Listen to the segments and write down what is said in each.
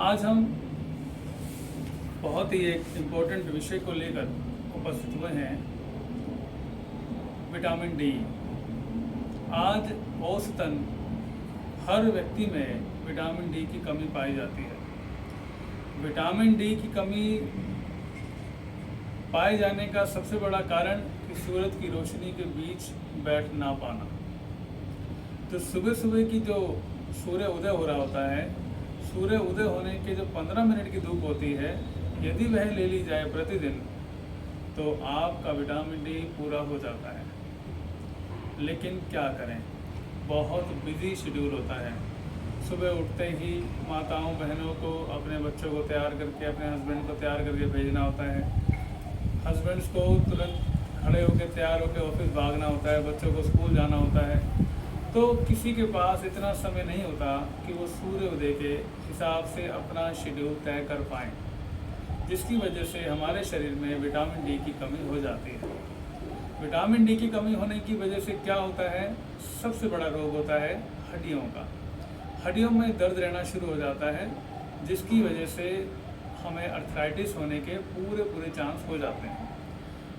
आज हम बहुत ही एक इम्पोर्टेंट विषय को लेकर उपस्थित हुए हैं, विटामिन डी। आज औसतन हर व्यक्ति में विटामिन डी की कमी पाई जाती है। विटामिन डी की कमी पाए जाने का सबसे बड़ा कारण कि सूरज की रोशनी के बीच बैठ ना पाना। तो सुबह सुबह की जो सूर्य उदय हो रहा होता है, सूर्य उदय होने के जो 15 मिनट की धूप होती है, यदि वह ले ली जाए प्रतिदिन तो आपका विटामिन डी पूरा हो जाता है। लेकिन क्या करें, बहुत बिजी शेड्यूल होता है। सुबह उठते ही माताओं बहनों को अपने बच्चों को तैयार करके, अपने हस्बैंड को तैयार करके भेजना होता है। हस्बैंड्स को तुरंत खड़े होकर तैयार होकर ऑफिस भागना होता है, बच्चों को स्कूल जाना होता है। तो किसी के पास इतना समय नहीं होता कि वो सूर्योदय के हिसाब से अपना शेड्यूल तय कर पाएँ, जिसकी वजह से हमारे शरीर में विटामिन डी की कमी हो जाती है। विटामिन डी की कमी होने की वजह से क्या होता है, सबसे बड़ा रोग होता है हड्डियों का। हड्डियों में दर्द रहना शुरू हो जाता है, जिसकी वजह से हमें अर्थराइटिस होने के पूरे चांस हो जाते हैं।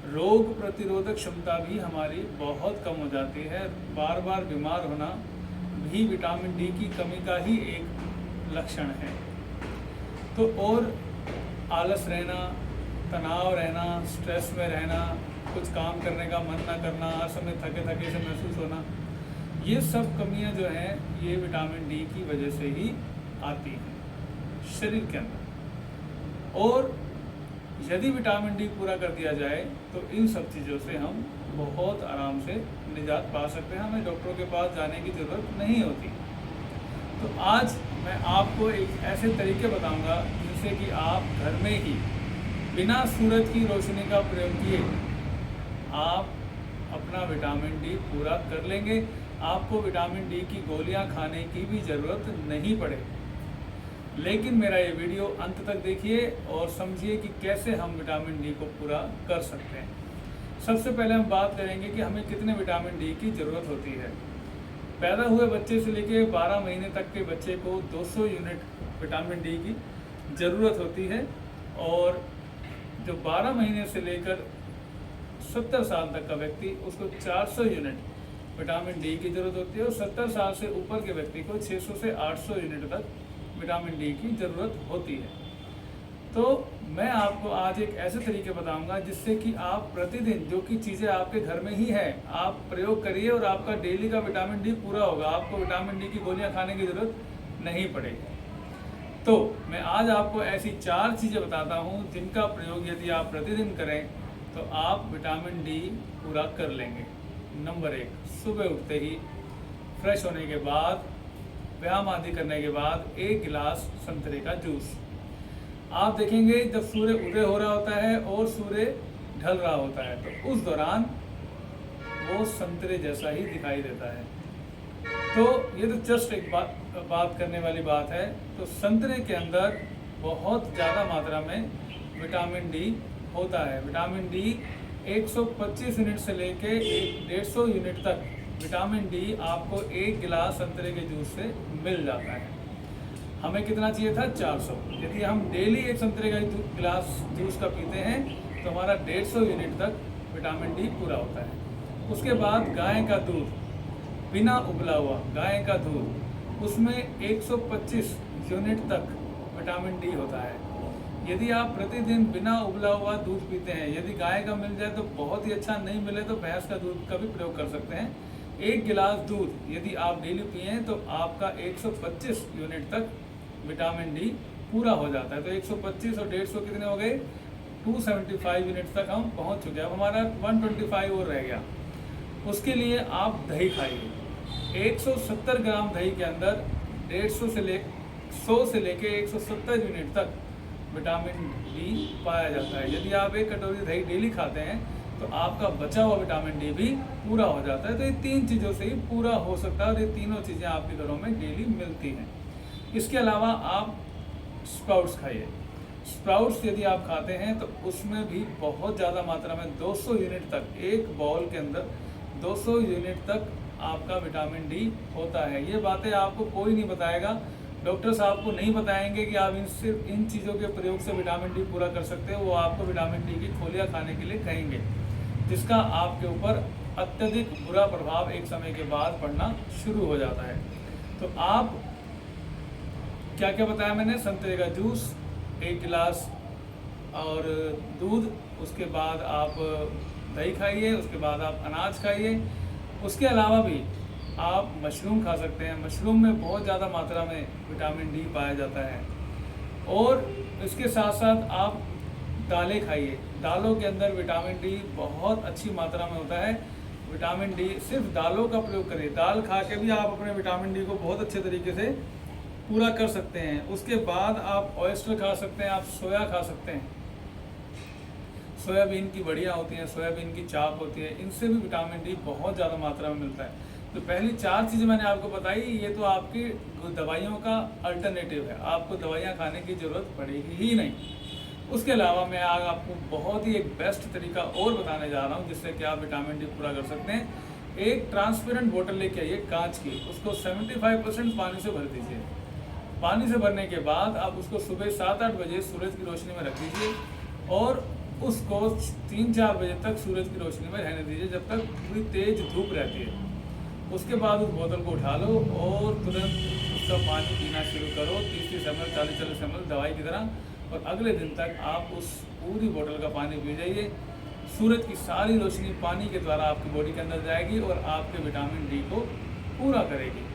रोग प्रतिरोधक क्षमता भी हमारी बहुत कम हो जाती है। बार बार बीमार होना भी विटामिन डी की कमी का ही एक लक्षण है। तो और आलस रहना, तनाव रहना, स्ट्रेस में रहना, कुछ काम करने का मन ना करना, हर समय थके थके से महसूस होना, ये सब कमियां जो हैं ये विटामिन डी की वजह से ही आती हैं शरीर के अंदर। और यदि विटामिन डी पूरा कर दिया जाए तो इन सब चीज़ों से हम बहुत आराम से निजात पा सकते हैं। हमें डॉक्टरों के पास जाने की ज़रूरत नहीं होती। तो आज मैं आपको एक ऐसे तरीके बताऊंगा जिससे कि आप घर में ही बिना सूरज की रोशनी का प्रयोग किए आप अपना विटामिन डी पूरा कर लेंगे। आपको विटामिन डी की गोलियां खाने की भी ज़रूरत नहीं पड़ेगी। लेकिन मेरा ये वीडियो अंत तक देखिए और समझिए कि कैसे हम विटामिन डी को पूरा कर सकते हैं। सबसे पहले हम बात करेंगे कि हमें कितने विटामिन डी की ज़रूरत होती है। पैदा हुए बच्चे से लेकर 12 महीने तक के बच्चे को 200 यूनिट विटामिन डी की ज़रूरत होती है, और जो 12 महीने से लेकर 70 साल तक का व्यक्ति, उसको 400 यूनिट विटामिन डी की ज़रूरत होती है, और 70 साल से ऊपर के व्यक्ति को 600 से 800 यूनिट तक विटामिन डी की ज़रूरत होती है। तो मैं आपको आज एक ऐसे तरीके बताऊंगा जिससे कि आप प्रतिदिन जो कि चीज़ें आपके घर में ही है, आप प्रयोग करिए और आपका डेली का विटामिन डी पूरा होगा। आपको विटामिन डी की गोलियां खाने की ज़रूरत नहीं पड़ेगी। तो मैं आज आपको ऐसी 4 चीज़ें बताता हूं जिनका प्रयोग यदि आप प्रतिदिन करें तो आप विटामिन डी पूरा कर लेंगे। नंबर 1, सुबह उठते ही फ्रेश होने के बाद, व्यायाम आदि करने के बाद 1 गिलास संतरे का जूस। आप देखेंगे जब सूर्य उदय हो रहा होता है और सूर्य ढल रहा होता है तो उस दौरान वो संतरे जैसा ही दिखाई देता है। तो ये तो जस्ट एक बात करने वाली बात है। तो संतरे के अंदर बहुत ज़्यादा मात्रा में विटामिन डी होता है। विटामिन डी 125 यूनिट से लेके 150 यूनिट तक विटामिन डी आपको 1 गिलास संतरे के जूस से मिल जाता है। हमें कितना चाहिए था? 400। यदि हम डेली एक संतरे का गिलास जूस का पीते हैं तो हमारा 150 यूनिट तक विटामिन डी पूरा होता है। उसके बाद गाय का दूध, बिना उबला हुआ गाय का दूध, उसमें 125 यूनिट तक विटामिन डी होता है। यदि आप प्रतिदिन बिना उबला हुआ दूध पीते हैं, यदि गाय का मिल जाए तो बहुत ही अच्छा, नहीं मिले तो भैंस का दूध का भी प्रयोग कर सकते हैं। 1 गिलास दूध यदि आप डेली पिए तो आपका 125 यूनिट तक विटामिन डी पूरा हो जाता है। तो 125 और 150 कितने हो गए? 275 यूनिट तक हम पहुंच चुके हैं। अब हमारा 125 और रह गया। उसके लिए आप दही खाइए। 170 ग्राम दही के अंदर 100 से लेके 170 यूनिट तक विटामिन डी पाया जाता है। यदि आप 1 कटोरी दही डेली खाते हैं तो आपका बचा हुआ विटामिन डी भी पूरा हो जाता है। तो ये 3 चीज़ों से ही पूरा हो सकता है और ये तीनों चीज़ें आपके घरों में डेली मिलती हैं। इसके अलावा आप स्प्राउट्स खाइए। स्प्राउट्स यदि आप खाते हैं तो उसमें भी बहुत ज़्यादा मात्रा में 200 यूनिट तक, एक बाउल के अंदर 200 यूनिट तक आपका विटामिन डी होता है। ये बातें आपको कोई नहीं बताएगा। डॉक्टर साहब को नहीं बताएंगे कि आप इन चीज़ों के प्रयोग से विटामिन डी पूरा कर सकते हो। वो आपको विटामिन डी की गोलियां खाने के लिए कहेंगे, जिसका आपके ऊपर अत्यधिक बुरा प्रभाव एक समय के बाद पड़ना शुरू हो जाता है। तो आप क्या क्या बताया मैंने, संतरे का जूस 1 गिलास और दूध, उसके बाद आप दही खाइए, उसके बाद आप अनाज खाइए। उसके अलावा भी आप मशरूम खा सकते हैं। मशरूम में बहुत ज़्यादा मात्रा में विटामिन डी पाया जाता है। और इसके साथ साथ आप दालें खाइए। दालों के अंदर विटामिन डी बहुत अच्छी मात्रा में होता है। विटामिन डी सिर्फ दालों का प्रयोग करिए। दाल खा के भी आप अपने विटामिन डी को बहुत अच्छे तरीके से पूरा कर सकते हैं। उसके बाद आप ऑयस्टर खा सकते हैं, आप सोया खा सकते हैं। सोयाबीन की बढ़िया होती हैं, सोयाबीन की चाप होती है, इनसे भी विटामिन डी बहुत ज़्यादा मात्रा में मिलता है। तो पहली 4 चीज़ें मैंने आपको बताई, ये तो आपकी दवाइयों का अल्टरनेटिव है, आपको दवाइयाँ खाने की ज़रूरत पड़ेगी ही नहीं। उसके अलावा मैं आज आपको बहुत ही एक बेस्ट तरीका और बताने जा रहा हूँ, जिससे कि आप विटामिन डी पूरा कर सकते हैं। एक ट्रांसपेरेंट बोतल लेके आइए कांच की, उसको 75% पानी से भर दीजिए। पानी से भरने के बाद आप उसको सुबह 7-8 बजे सूरज की रोशनी में रख दीजिए और उसको 3-4 बजे तक सूरज की रोशनी में रहने दीजिए, जब तक पूरी तेज धूप रहती है। उसके बाद उस बोतल को उठा लो और तुरंत उसका पानी पीना शुरू करो, 30-30 ml 40-40 ml दवाई की तरह। और अगले दिन तक आप उस पूरी बोतल का पानी पी जाइए। सूरज की सारी रोशनी पानी के द्वारा आपकी बॉडी के अंदर जाएगी और आपके विटामिन डी को पूरा करेगी।